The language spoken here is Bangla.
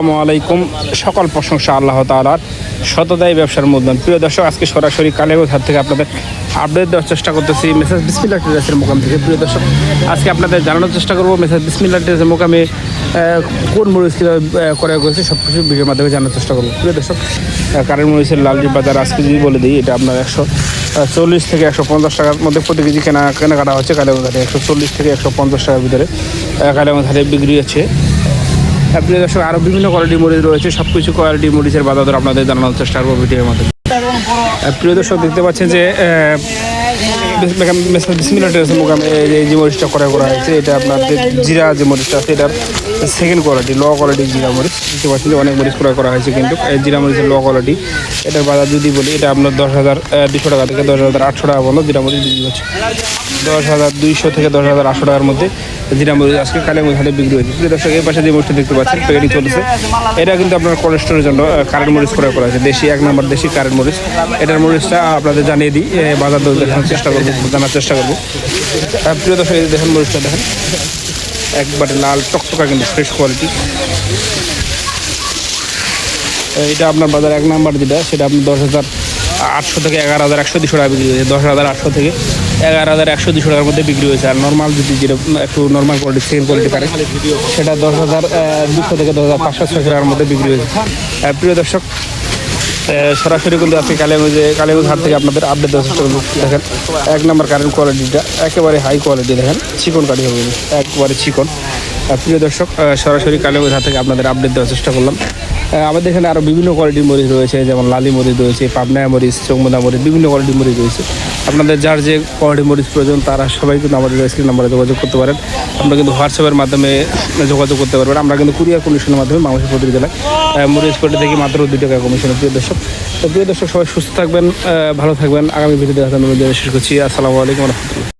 আসসালামু আলাইকুম। সকল প্রশংসা আল্লাহ তাআলার, শতদায়ী ব্যবসার মূলধন। প্রিয় দর্শক, আজকে সরাসরি কালিয়াগঞ্জ হাট থেকে আপনাদের আপডেট দেওয়ার চেষ্টা করতেছি মেসাজ বিসমিল্লাহ ট্রেডার্সের মোকাম থেকে। প্রিয় দর্শক, আজকে আপনাদের জানানোর চেষ্টা করবো মেসাজ বিসমিল্লাহ ট্রেডার্সের মোকামে কোন মরিচ কীভাবে ক্রয় করেছে সব কিছু ভিডিওর মাধ্যমে জানার চেষ্টা করবো। প্রিয় দর্শক, কারেন্ট মরিচের লালজি বাজার আজকে যদি বলে দিই, এটা আপনার 140 থেকে 150 টাকার মধ্যে প্রতি কেজি কেনাকাটা হচ্ছে কালিয়াগঞ্জ হাটে। 140 থেকে 150 টাকার ভিতরে কালিয়াগঞ্জ হাটে বিক্রি হচ্ছে। প্রিয় দর্শক, আরও বিভিন্ন কোয়ালিটির মরিচ রয়েছে, সব কিছু কোয়ালিটির মরিচের বাজার দর আপনাদের জানানোর চেষ্টা করবো ভিডিওর মধ্যে। প্রিয় দর্শক, দেখতে পাচ্ছেন যে বিসমিল্লাহ ট্রেডার্সের মোকামে যে মরিচটা ক্রয় করা হয়েছে, এটা আপনার যে জিরা যে মরিচটা আছে, এটার সেকেন্ড কোয়ালিটি, লো কোয়ালিটির জিরা মরিচ। দেখতে পাচ্ছেন যে অনেক মরিচ ক্রয় করা হয়েছে, কিন্তু এই জিরা মরিচের লো কোয়ালিটি, এটার বাজার যদি বলি, এটা আপনার 10,200 টাকা থেকে 10,800 টাকা পর্যন্ত জিরা মরিচ বিক্রি হচ্ছে। 10,200 থেকে 10,800 টাকার মধ্যে জিরা মরিচ আজকে কালিয়াগঞ্জ হাটে বিক্রি হয়েছে। প্রিয় দর্শক, এই পাশে যে মরিচটা দেখতে পাচ্ছেন প্যাকেটিং চলছে, এটা কিন্তু আপনার কোলেস্ট্রলের জন্য কারেন্ট মরিচ ক্রয় করা হয়েছে, দেশি 1 নম্বর দেশি কারেন্ট মরিচ। এটার মরিচটা আপনাদের জানিয়ে দিই, বাজার দর দেখানোর চেষ্টা করবো, জানার চেষ্টা করবো। প্রিয় দর্শক, এই দেখেন মরিচটা দেখেন, একবারে লাল টকটকা, কিন্তু ফ্রেশ কোয়ালিটি। এটা আপনার বাজার 1 নম্বর যেটা, সেটা আপনার 10,800 থেকে 11,100-200 টাকা বিক্রি হয়েছে। 10,800 থেকে 11,100-200 টাকার মধ্যে বিক্রি হয়েছে। আর নর্মাল যদি যেটা একটু নর্মাল কোয়ালিটি, সেকেন্ড কোয়ালিটি পারে, সেটা 10,200 থেকে 10,500-600 টাকার মধ্যে বিক্রি হয়েছে। প্রিয় দর্শক, সরাসরি কিন্তু আজকে কালিয়াগঞ্জ হাট থেকে আপনাদের আপডেট দেওয়ার চেষ্টা করবো। দেখেন 1 নম্বর কারেন্ট কোয়ালিটিটা একেবারে হাই কোয়ালিটি, দেখেন চিকন কাটি হবে, একবারে চিকন। প্রিয় দর্শক, সরাসরি কালিয়াগঞ্জ হাট থেকে আপনাদের আপডেট দেওয়ার চেষ্টা করলাম। আমাদের এখানে আরও বিভিন্ন কোয়ালিটির মরিচ রয়েছে, যেমন লালি মরিচ রয়েছে, পাবনা মরিচ, চৌমুদা মরিচ, বিভিন্ন কোয়ালিটির মরিচ রয়েছে। আপনাদের যার যে কোয়ালিটির মরিচ প্রয়োজন, তারা সবাই কিন্তু আমাদের স্ক্রিন নাম্বারে যোগাযোগ করতে পারেন। আমরা কিন্তু হোয়াটসঅ্যাপের মাধ্যমে যোগাযোগ করতে পারবেন। আমরা কিন্তু কুরিয়ার কমিশনের মাধ্যমে বাংলাদেশের প্রতিটি জেলায় মরিচ পেটে থেকে মাত্র 2 টাকা কমিশন। প্রিয় দর্শক, সবাই সুস্থ থাকবেন, ভালো থাকবেন। আগামী ভিডিওতে দেখা শেষ করছি। আসসালামু আলাইকুম রহমতুল্লাহ।